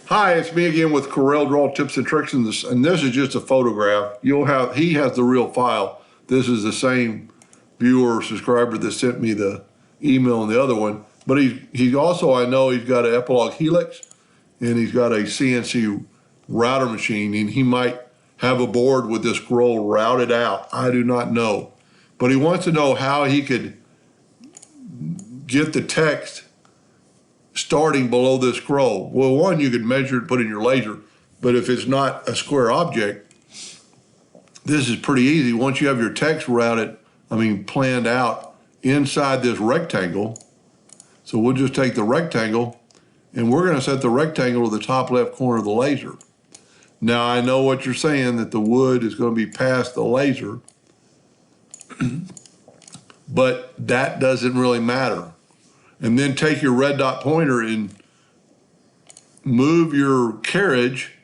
Hi, it's me again with Corel Draw Tips and Tricks, and this is just a photograph. He has the real file. This is the same viewer or subscriber that sent me the email on the other one. But he's also, I know he's got an Epilogue Helix, and he's got a CNC router machine, and he might have a board with this scroll routed out. I do not know. But he wants to know how he could get the text starting below this scroll. Well, one, you could measure it, put in your laser, but if it's not a square object, this is pretty easy. Once you have your text planned out inside this rectangle, so we'll just take the rectangle and we're gonna set the rectangle to the top left corner of the laser. Now I know what you're saying, that the wood is gonna be past the laser, but that doesn't really matter. And then take your red dot pointer and move your carriage.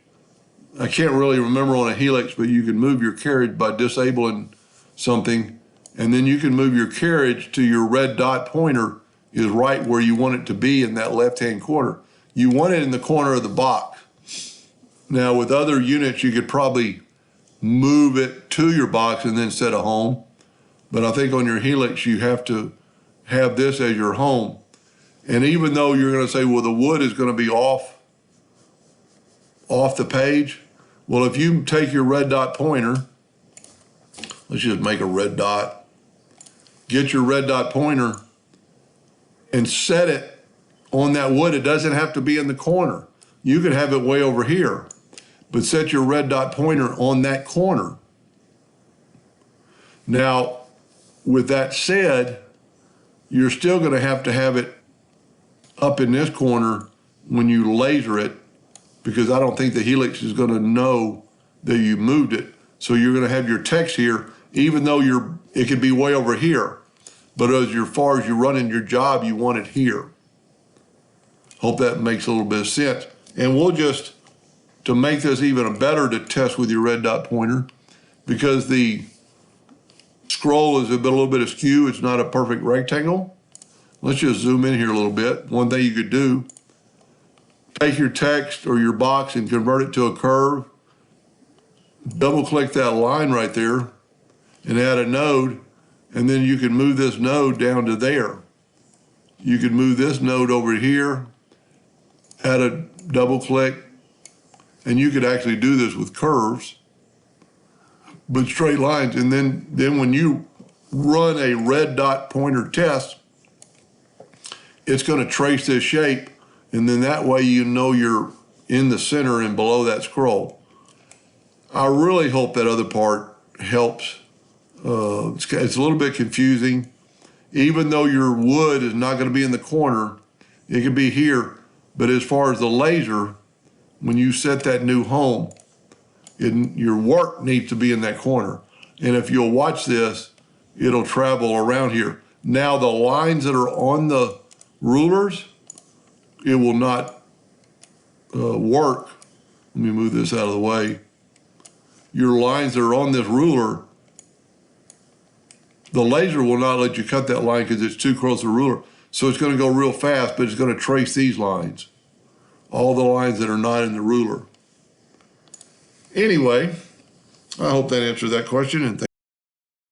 I can't really remember on a Helix, but you can move your carriage by disabling something. And then you can move your carriage to your red dot pointer is right where you want it to be in that left-hand corner. You want it in the corner of the box. Now with other units, you could probably move it to your box and then set a home. But I think on your Helix, you have to have this as your home. And even though you're going to say, well, the wood is going to be off the page. Well, if you take your red dot pointer, let's just make a red dot, get your red dot pointer and set it on that wood. It doesn't have to be in the corner. You could have it way over here, but set your red dot pointer on that corner. Now, with that said, you're still going to have it up in this corner when you laser it, because I don't think the Helix is going to know that you moved it. So you're going to have your text here, even though it could be way over here. But as far as you're running your job, you want it here. Hope that makes a little bit of sense. And we'll just, to make this even better to test with your red dot pointer, because the scroll is a little bit askew, it's not a perfect rectangle. Let's just zoom in here a little bit. One thing you could do, take your text or your box and convert it to a curve. Double click that line right there and add a node, and then you can move this node down to there. You can move this node over here, add a double click, and you could actually do this with curves, but straight lines. And then when you run a red dot pointer test, it's going to trace this shape, and then that way you know you're in the center and below that scroll. I really hope that other part helps. It's a little bit confusing. Even though your wood is not going to be in the corner, it could be here. But as far as the laser, when you set that new home, your work needs to be in that corner. And if you'll watch this, it'll travel around here. Now the lines that are on the rulers, it will not work. Let me move this out of the way. Your lines that are on this ruler, the laser will not let you cut that line because it's too close to the ruler. So it's going to go real fast, but it's going to trace these lines, all the lines that are not in the ruler. Anyway, I hope that answers that question, and